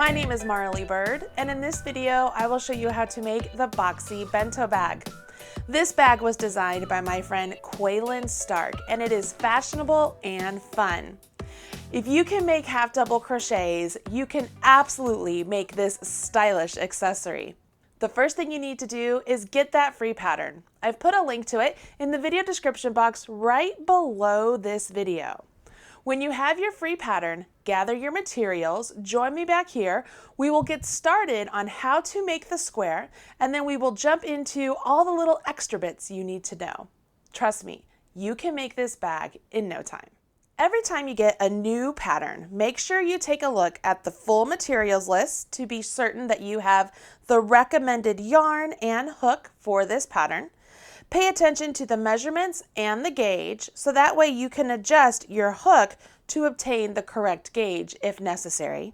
My name is Marley Bird, and in this video I will show you how to make the Boxy Bento Bag. This bag was designed by my friend Quaylen Stark, and it is fashionable and fun. If you can make half double crochets, you can absolutely make this stylish accessory. The first thing you need to do is get that free pattern. I've put a link to it in the video description box right below this video. When you have your free pattern, gather your materials, join me back here. We will get started on how to make the square, and then we will jump into all the little extra bits you need to know. Trust me, you can make this bag in no time. Every time you get a new pattern, make sure you take a look at the full materials list to be certain that you have the recommended yarn and hook for this pattern. Pay attention to the measurements and the gauge so that way you can adjust your hook to obtain the correct gauge if necessary.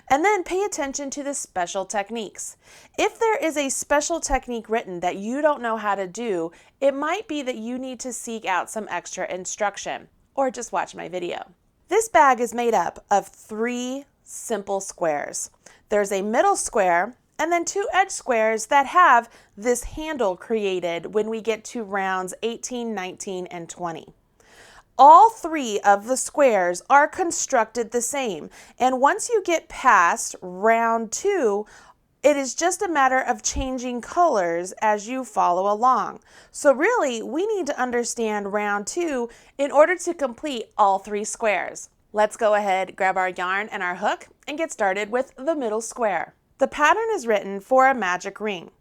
And then pay attention to the special techniques. If there is a special technique written that you don't know how to do, it might be that you need to seek out some extra instruction or just watch my video. This bag is made up of 3 simple squares. There's a middle square and then 2 edge squares that have this handle created when we get to rounds 18, 19, and 20. All 3 of the squares are constructed the same, and once you get past round 2, it is just a matter of changing colors as you follow along. So really, we need to understand round 2 in order to complete all 3 squares. Let's go ahead, grab our yarn and our hook, and get started with the middle square. The pattern is written for a magic ring.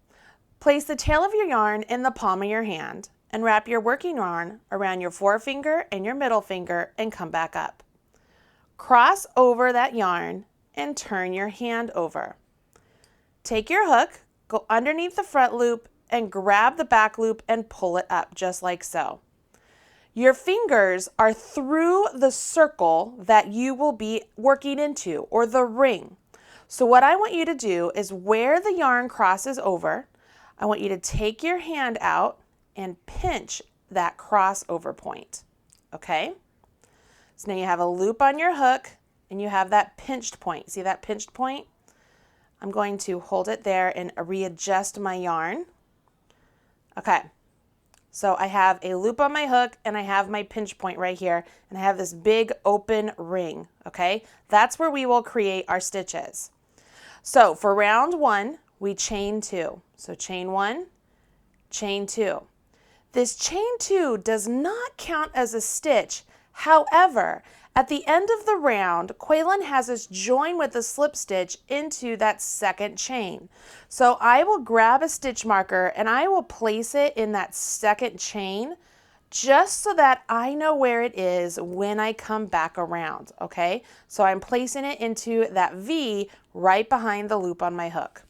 Place the tail of your yarn in the palm of your hand and wrap your working yarn around your forefinger and your middle finger and come back up. Cross over that yarn and turn your hand over. Take your hook, go underneath the front loop and grab the back loop and pull it up just like so. Your fingers are through the circle that you will be working into, or the ring. So what I want you to do is where the yarn crosses over, I want you to take your hand out and pinch that crossover point, okay? So now you have a loop on your hook and you have that pinched point. See that pinched point? I'm going to hold it there and readjust my yarn. Okay, so I have a loop on my hook and I have my pinch point right here and I have this big open ring, okay? That's where we will create our stitches. So for round 1, we chain 2. So chain 1, chain 2. This chain 2 does not count as a stitch. However, at the end of the round, Quaylen has us join with a slip stitch into that second chain. So I will grab a stitch marker and I will place it in that second chain just so that I know where it is when I come back around, okay? So I'm placing it into that V right behind the loop on my hook.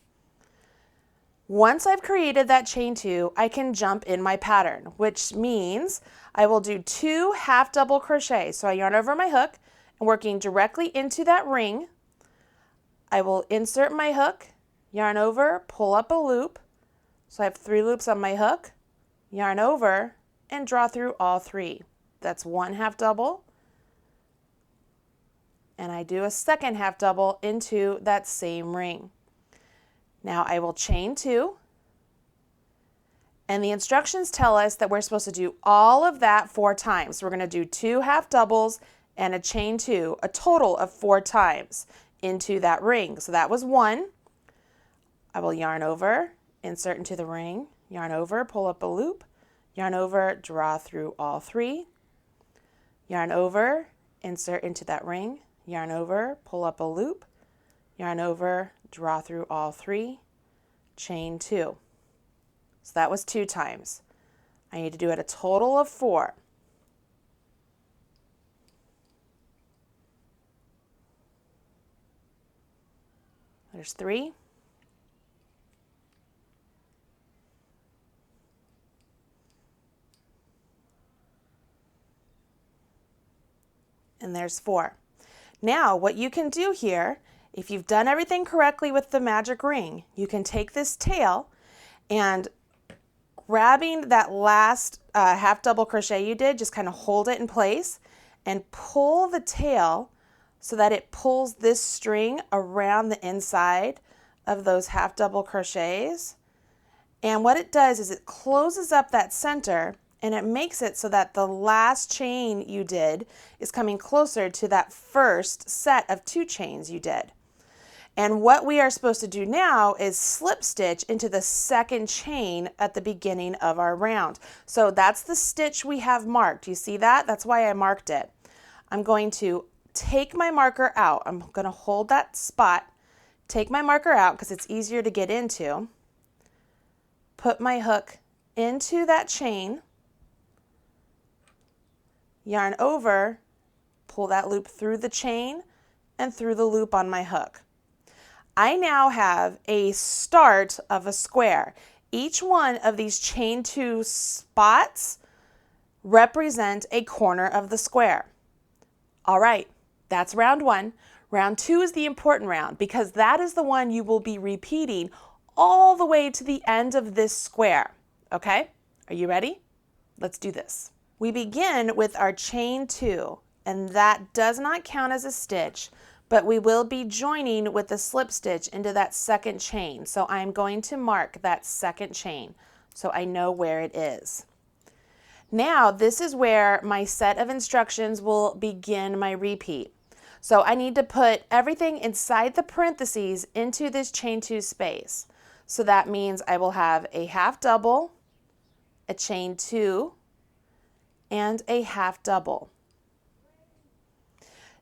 Once I've created that chain 2, I can jump in my pattern, which means I will do 2 half double crochets. So I yarn over my hook and working directly into that ring, I will insert my hook, yarn over, pull up a loop. So I have 3 loops on my hook, yarn over, and draw through all 3. That's 1 half double, and I do a second half double into that same ring. Now I will chain 2, and the instructions tell us that we're supposed to do all of that 4 times. We're going to do 2 half doubles and a chain 2, a total of 4 times into that ring. So that was 1. I will yarn over, insert into the ring, yarn over, pull up a loop, yarn over, draw through all 3, yarn over, insert into that ring, yarn over, pull up a loop, yarn over, draw through all 3, chain 2. So that was 2 times. I need to do it a total of 4. There's 3. And there's 4. Now what you can do here, if you've done everything correctly with the magic ring, you can take this tail and grabbing that last half double crochet you did, just kind of hold it in place and pull the tail so that it pulls this string around the inside of those half double crochets. And what it does is it closes up that center and it makes it so that the last chain you did is coming closer to that first set of 2 chains you did. And what we are supposed to do now is slip stitch into the second chain at the beginning of our round. So that's the stitch we have marked. You see that? That's why I marked it. I'm going to take my marker out. I'm going to hold that spot, take my marker out because it's easier to get into, put my hook into that chain, yarn over, pull that loop through the chain and through the loop on my hook. I now have a start of a square. Each one of these chain 2 spots represent a corner of the square. All right, that's round 1. Round 2 is the important round because that is the one you will be repeating all the way to the end of this square. Okay, are you ready? Let's do this. We begin with our chain 2, and that does not count as a stitch, but we will be joining with the slip stitch into that second chain. So I'm going to mark that second chain so I know where it is. Now this is where my set of instructions will begin my repeat. So I need to put everything inside the parentheses into this chain 2 space. So that means I will have a half double, a chain 2, and a half double.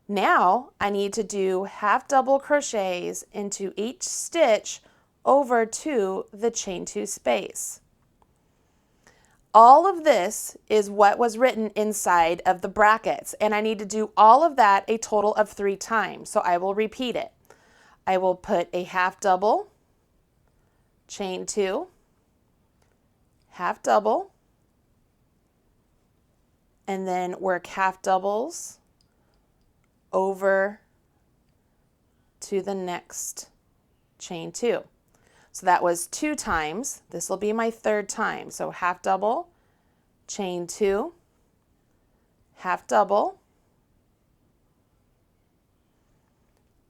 Now I need to do half double crochets into each stitch over to the chain 2 space. All of this is what was written inside of the brackets, and I need to do all of that a total of 3 times. So I will repeat it. I will put a half double, chain 2, half double, and then work half doubles over to the next chain 2. So that was 2 times. This will be my 3rd time. So half double, chain 2, half double,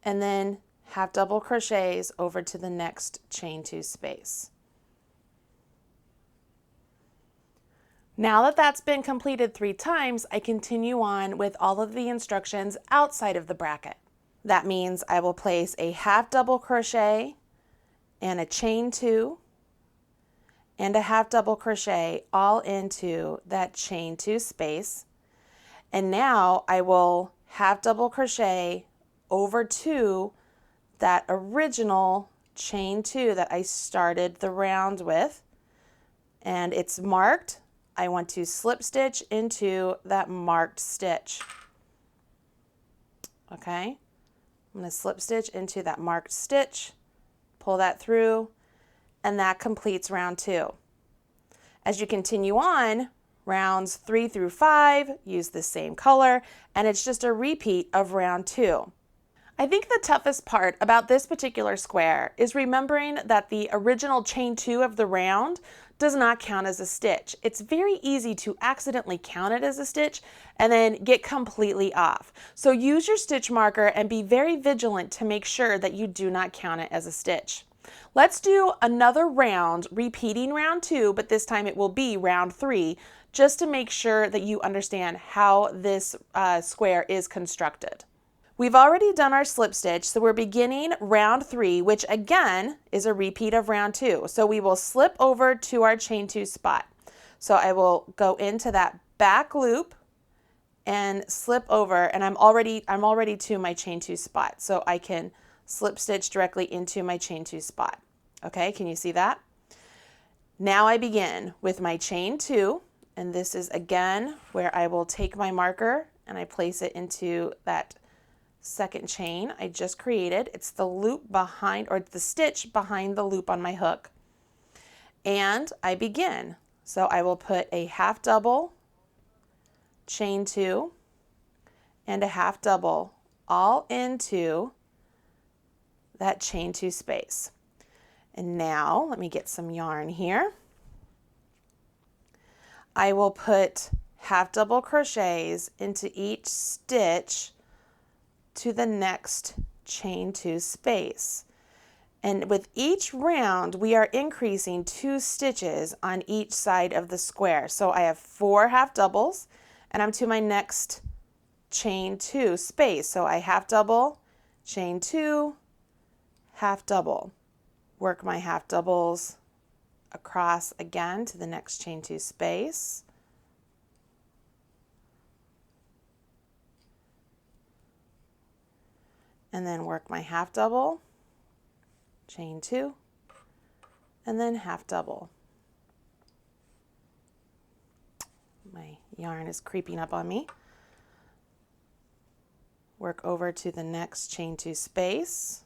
and then half double crochets over to the next chain 2 space. Now that that's been completed 3 times, I continue on with all of the instructions outside of the bracket. That means I will place a half double crochet and a chain 2 and a half double crochet all into that chain 2 space. And now I will half double crochet over to that original chain 2 that I started the round with, and it's marked. I want to slip stitch into that marked stitch. Okay, I'm going to slip stitch into that marked stitch, pull that through, and that completes round 2. As you continue on, rounds 3 through 5 use the same color, and it's just a repeat of round 2. I think the toughest part about this particular square is remembering that the original chain 2 of the round does not count as a stitch. It's very easy to accidentally count it as a stitch and then get completely off. So use your stitch marker and be very vigilant to make sure that you do not count it as a stitch. Let's do another round, repeating round 2, but this time it will be round 3, just to make sure that you understand how this square is constructed. We've already done our slip stitch, so we're beginning round 3, which again is a repeat of round 2. So we will slip over to our chain 2 spot. So I will go into that back loop and slip over, and I'm already to my chain 2 spot, so I can slip stitch directly into my chain 2 spot. Okay, can you see that? Now I begin with my chain 2, and this is again where I will take my marker and I place it into that second chain I just created. It's the loop behind, or it's the stitch behind the loop on my hook. And I begin. So I will put a half double, chain 2, and a half double all into that chain 2 space. And now let me get some yarn here. I will put half double crochets into each stitch to the next chain 2 space. And with each round, we are increasing 2 stitches on each side of the square. So I have 4 half doubles, and I'm to my next chain 2 space. So I half double, chain 2, half double. Work my half doubles across again to the next chain 2 space. And then work my half double, chain 2, and then half double. My yarn is creeping up on me. Work over to the next chain 2 space.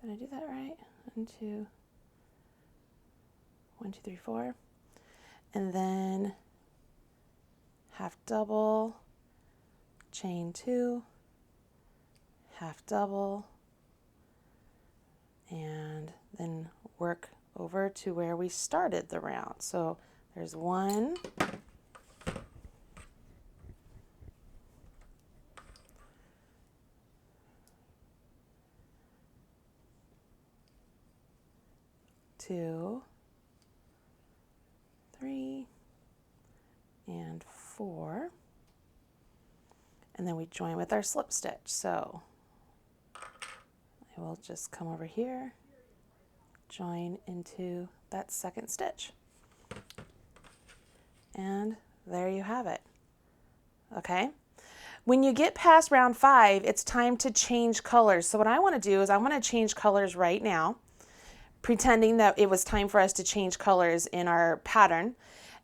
Did I do that right? 1, 2, 3, 4. And then half double, chain 2, half double, and then work over to where we started the round. So there's 1, 2, 3, and 4, and then we join with our slip stitch. So I will just come over here, join into that second stitch, and there you have it. Okay, when you get past round 5, it's time to change colors. So what I want to do is I want to change colors right now, pretending that it was time for us to change colors in our pattern.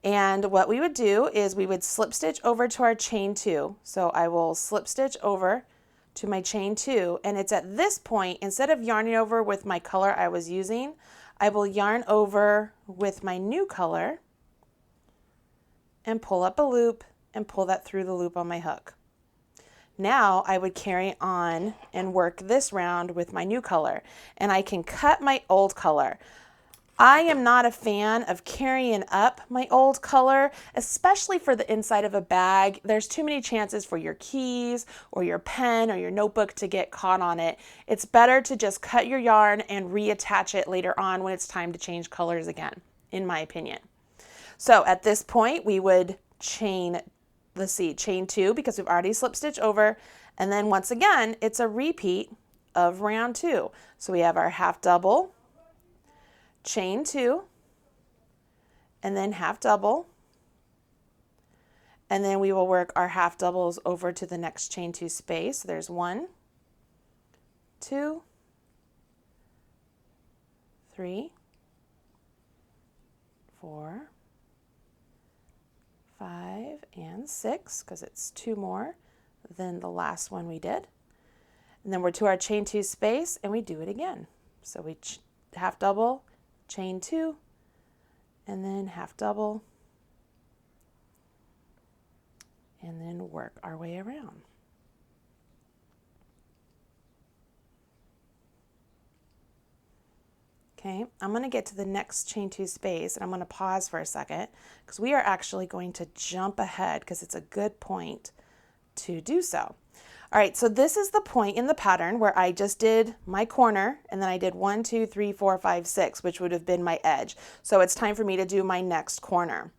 And what we would do is we would slip stitch over to our chain 2. So I will slip stitch over to my chain 2, and it's at this point, instead of yarning over with my color I was using, I will yarn over with my new color and pull up a loop and pull that through the loop on my hook. Now I would carry on and work this round with my new color, and I can cut my old color. I am not a fan of carrying up my old color, especially for the inside of a bag. There's too many chances for your keys or your pen or your notebook to get caught on it. It's better to just cut your yarn and reattach it later on when it's time to change colors again, in my opinion. So at this point, we would chain, let's see, chain 2 because we've already slip stitched over. And then once again, it's a repeat of round 2. So we have our half double, chain 2, and then half double. And then we will work our half doubles over to the next chain 2 space. So there's 1, 2, 3, 4, 5, and 6, because it's 2 more than the last one we did. And then we're to our chain 2 space, and we do it again. So we half double, chain 2, and then half double, and then work our way around. Okay, I'm going to get to the next chain 2 space, and I'm going to pause for a second because we are actually going to jump ahead because it's a good point to do so. All right, so this is the point in the pattern where I just did my corner, and then I did 1, 2, 3, 4, 5, 6, which would have been my edge. So it's time for me to do my next corner.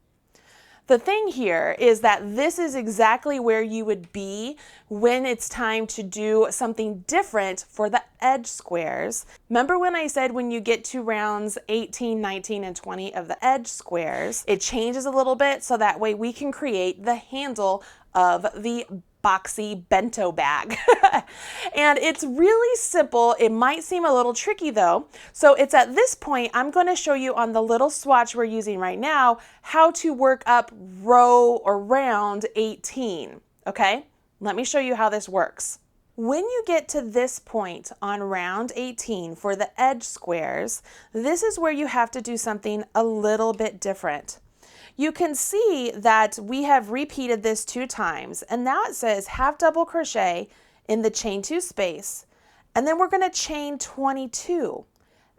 The thing here is that this is exactly where you would be when it's time to do something different for the edge squares. Remember when I said when you get to rounds 18, 19, and 20 of the edge squares, it changes a little bit so that way we can create the handle of the Boxy Bento Bag. And it's really simple. It might seem a little tricky though. So it's at this point, I'm going to show you on the little swatch we're using right now, how to work up row or round 18. Okay, let me show you how this works. When you get to this point on round 18 for the edge squares, this is where you have to do something a little bit different. You can see that we have repeated this 2 times, and now it says half double crochet in the chain 2 space, And then we're going to chain 22.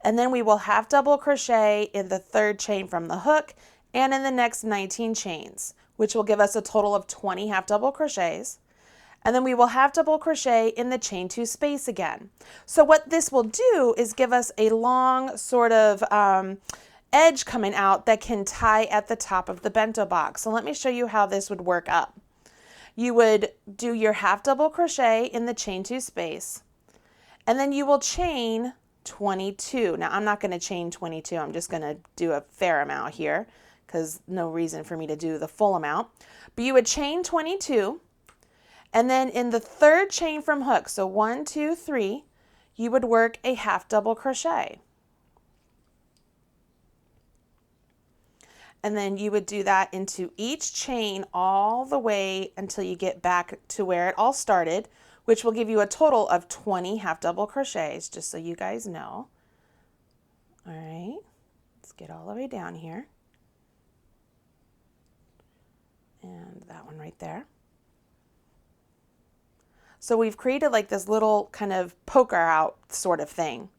And then we will half double crochet in the third chain from the hook and in the next 19 chains, which will give us a total of 20 half double crochets. And then we will half double crochet in the chain 2 space again. So what this will do is give us a long sort of edge coming out that can tie at the top of the bento box. So let me show you how this would work up. You would do your half double crochet in the chain 2 space, and then you will chain 22. Now I'm not going to chain 22. I'm just going to do a fair amount here because no reason for me to do the full amount. But you would chain 22. And then in the third chain from hook, so 1, 2, 3, you would work a half double crochet. And then you would do that into each chain all the way until you get back to where it all started, which will give you a total of 20 half double crochets, just so you guys know. All right, let's get all the way down here. And that one right there. So we've created like this little kind of poker out sort of thing.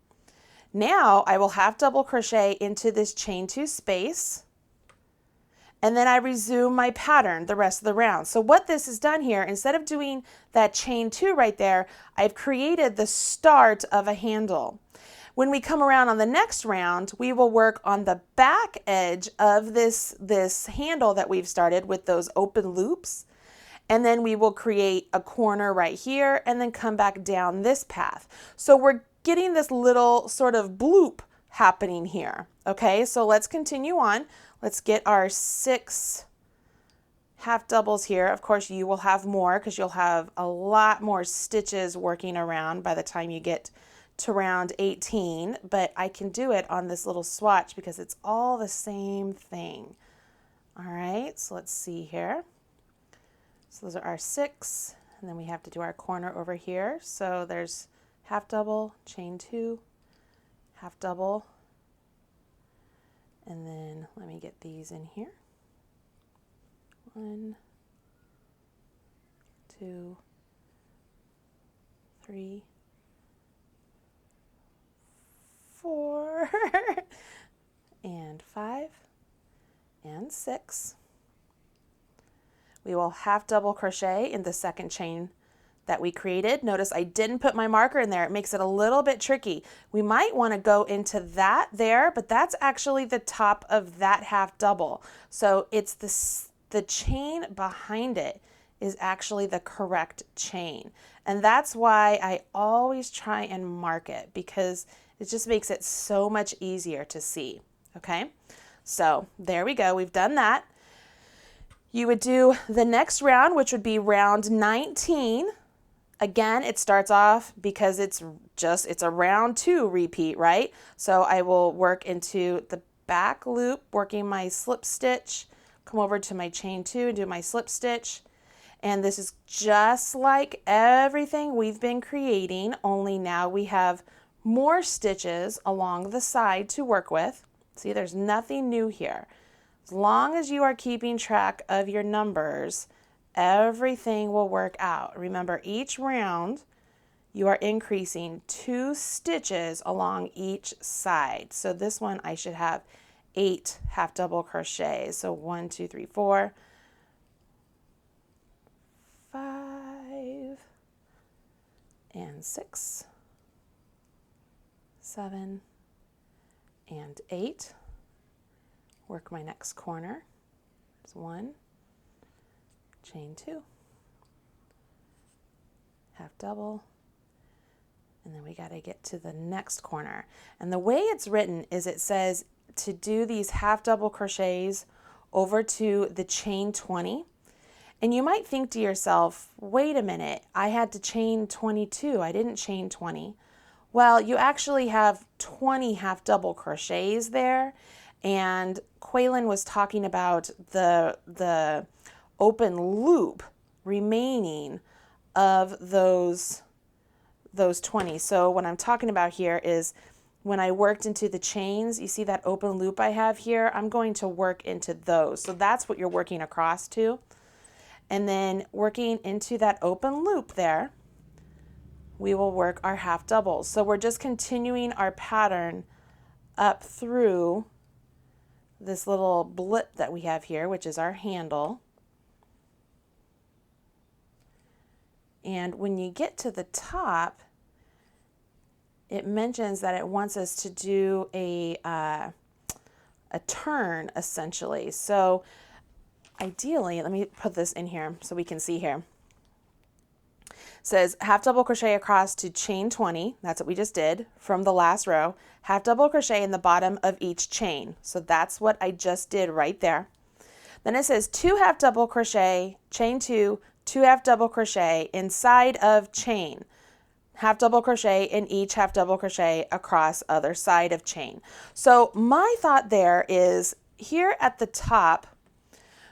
Now I will half double crochet into this chain 2 space, and then I resume my pattern the rest of the round. So what this has done here, instead of doing that chain 2 right there, I've created the start of a handle. When we come around on the next round, we will work on the back edge of this handle that we've started with those open loops. And then we will create a corner right here and then come back down this path. So we're getting this little sort of bloop happening here. Okay, so let's continue on. Let's get our 6 half doubles here. Of course, you will have more because you'll have a lot more stitches working around by the time you get to round 18, but I can do it on this little swatch because it's all the same thing. All right, so let's see here. So those are our 6, and then we have to do our corner over here. So there's half double, chain 2, half double, and then let me get these in here. 1, 2, 3, 4, and 5, and 6. We will half double crochet in the second chain that we created. Notice I didn't put my marker in there. It makes it a little bit tricky. We might want to go into that there, but that's actually the top of that half double. So it's the chain behind it is actually the correct chain. And that's why I always try and mark it, because it just makes it so much easier to see. Okay, so there we go. We've done that. You would do the next round, which would be round 19. Again, it starts off because it's a round 2 repeat, right? So I will work into the back loop, working my slip stitch, come over to my chain 2 and do my slip stitch. And this is just like everything we've been creating, only now we have more stitches along the side to work with. See, there's nothing new here. As long as you are keeping track of your numbers, everything will work out. Remember, each round you are increasing 2 stitches along each side. So this one I should have 8 half double crochets. So 1, 2, 3, 4, 5, and 6, 7, and 8. Work my next corner. There's 1, chain 2, half double, and then we got to get to the next corner. And the way it's written is it says to do these half double crochets over to the chain 20. And you might think to yourself, wait a minute, I had to chain 22. I didn't chain 20. Well, you actually have 20 half double crochets there. And Quaylen was talking about the open loop remaining of those 20. So what I'm talking about here is when I worked into the chains, you see that open loop I have here? I'm going to work into those. So that's what you're working across to. And then working into that open loop there, we will work our half doubles. So we're just continuing our pattern up through this little blip that we have here, which is our handle. And when you get to the top, it mentions that it wants us to do a turn, essentially. So ideally, let me put this in here so we can see here. It says half double crochet across to chain 20. That's what we just did from the last row. Half double crochet in the bottom of each chain. So that's what I just did right there. Then it says 2 half double crochet, chain 2, 2 half double crochet inside of chain. Half double crochet in each half double crochet across other side of chain. So my thought there is here at the top,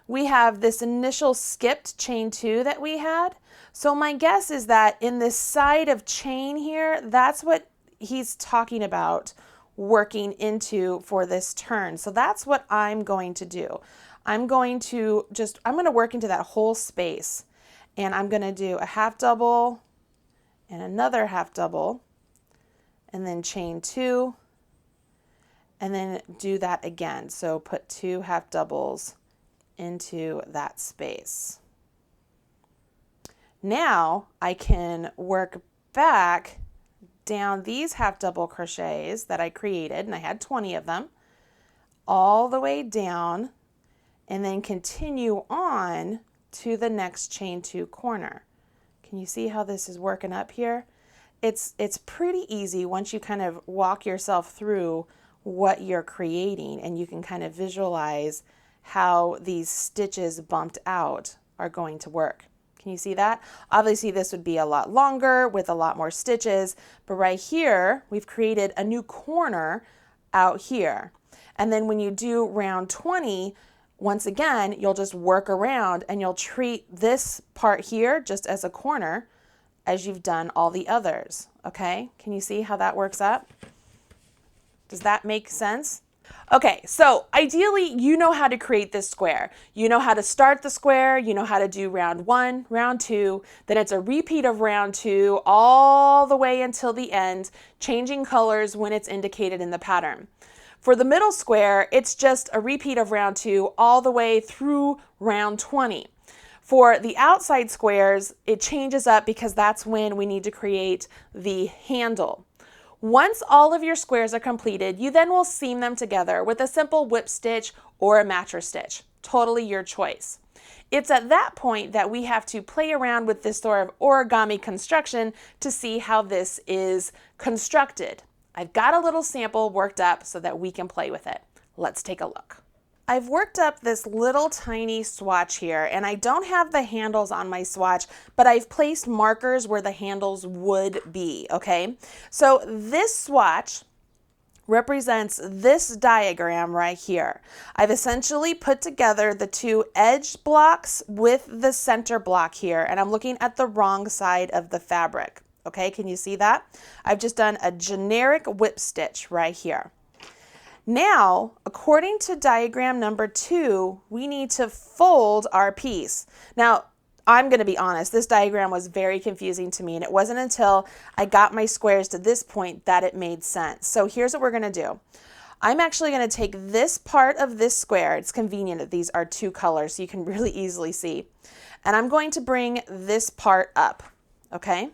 we have this initial skipped chain 2 that we had. So my guess is that in this side of chain here, that's what he's talking about working into for this turn. So that's what I'm going to do. I'm going to work into that whole space, and I'm going to do a half double and another half double, and then chain 2, and then do that again. So put 2 half doubles into that space. Now I can work back down these half double crochets that I created, and I had 20 of them, all the way down, and then continue on to the next chain 2 corner. Can you see how this is working up here? It's pretty easy once you kind of walk yourself through what you're creating, and you can kind of visualize how these stitches bumped out are going to work. Can you see that? Obviously this would be a lot longer with a lot more stitches, but right here we've created a new corner out here. And then when you do round 20, once again, you'll just work around and you'll treat this part here just as a corner as you've done all the others, okay? Can you see how that works up? Does that make sense? Okay, so ideally you know how to create this square. You know how to start the square, you know how to do round 1, round 2, then it's a repeat of round 2 all the way until the end, changing colors when it's indicated in the pattern. For the middle square, it's just a repeat of round 2 all the way through round 20. For the outside squares, it changes up because that's when we need to create the handle. Once all of your squares are completed, you then will seam them together with a simple whip stitch or a matcher stitch. Totally your choice. It's at that point that we have to play around with this sort of origami construction to see how this is constructed. I've got a little sample worked up so that we can play with it. Let's take a look. I've worked up this little tiny swatch here, and I don't have the handles on my swatch, but I've placed markers where the handles would be, okay? So this swatch represents this diagram right here. I've essentially put together the 2 edge blocks with the center block here, and I'm looking at the wrong side of the fabric. Okay, can you see that? I've just done a generic whip stitch right here. Now, according to diagram number 2, we need to fold our piece. Now, I'm going to be honest, this diagram was very confusing to me, and it wasn't until I got my squares to this point that it made sense. So here's what we're going to do. I'm actually going to take this part of this square. It's convenient that these are 2 colors so you can really easily see. And I'm going to bring this part up, okay?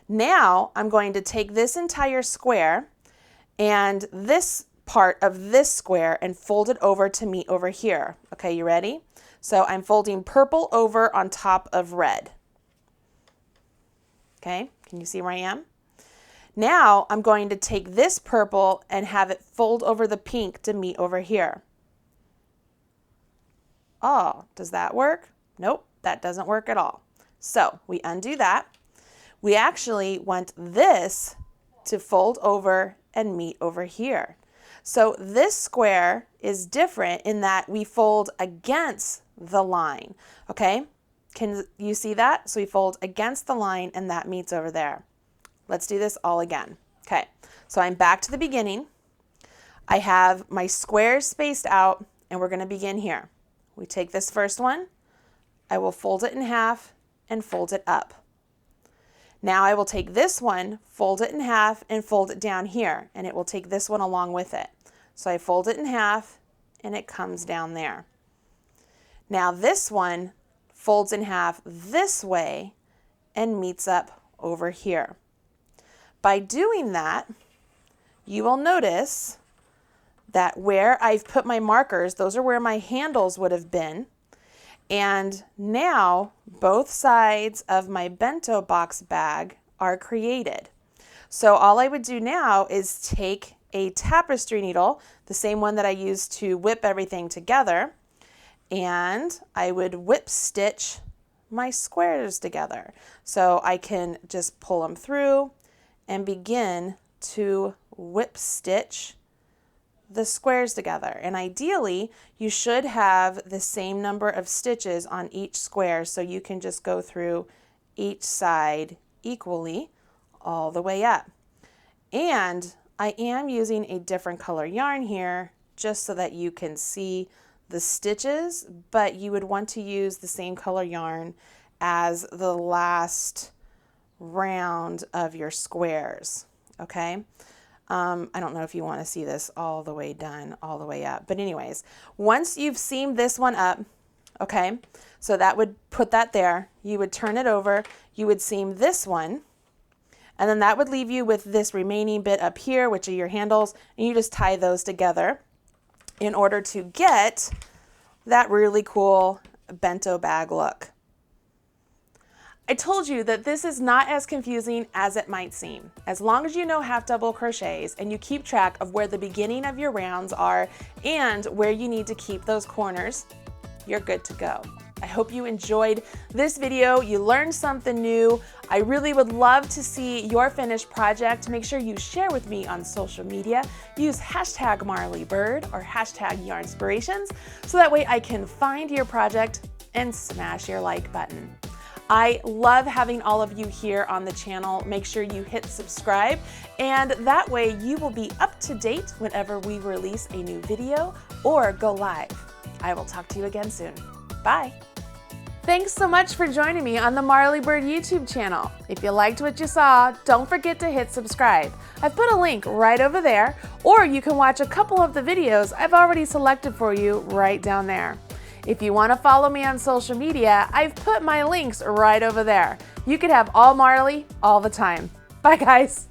Now I'm going to take this entire square and this part of this square and fold it over to meet over here. Okay, you ready? So I'm folding purple over on top of red. Okay, can you see where I am? Now I'm going to take this purple and have it fold over the pink to meet over here. Oh, does that work? Nope, that doesn't work at all. So we undo that. We actually want this to fold over and meet over here. So this square is different in that we fold against the line, okay? Can you see that? So we fold against the line and that meets over there. Let's do this all again. Okay, so I'm back to the beginning. I have my squares spaced out and we're gonna begin here. We take this first one, I will fold it in half and fold it up. Now I will take this one, fold it in half, and fold it down here, and it will take this one along with it. So I fold it in half, and it comes down there. Now this one folds in half this way and meets up over here. By doing that, you will notice that where I've put my markers, those are where my handles would have been. And now both sides of my bento box bag are created. So all I would do now is take a tapestry needle, the same one that I used to whip everything together, and I would whip stitch my squares together. So I can just pull them through and begin to whip stitch the squares together. And ideally, you should have the same number of stitches on each square, so you can just go through each side equally all the way up. And I am using a different color yarn here just so that you can see the stitches, but you would want to use the same color yarn as the last round of your squares, okay? I don't know if you want to see this all the way done, all the way up. But anyways, once you've seamed this one up, okay, so that would put that there. You would turn it over, you would seam this one, and then that would leave you with this remaining bit up here, which are your handles, and you just tie those together in order to get that really cool bento bag look. I told you that this is not as confusing as it might seem. As long as you know half double crochets and you keep track of where the beginning of your rounds are and where you need to keep those corners, you're good to go. I hope you enjoyed this video, you learned something new. I really would love to see your finished project. Make sure you share with me on social media. Use hashtag #MarleyBird or hashtag #YarnSpirations so that way I can find your project and smash your like button. I love having all of you here on the channel. Make sure you hit subscribe, and that way you will be up to date whenever we release a new video or go live. I will talk to you again soon. Bye. Thanks so much for joining me on the Marley Bird YouTube channel. If you liked what you saw, don't forget to hit subscribe. I've put a link right over there, or you can watch a couple of the videos I've already selected for you right down there. If you want to follow me on social media, I've put my links right over there. You can have all Marley all the time. Bye guys.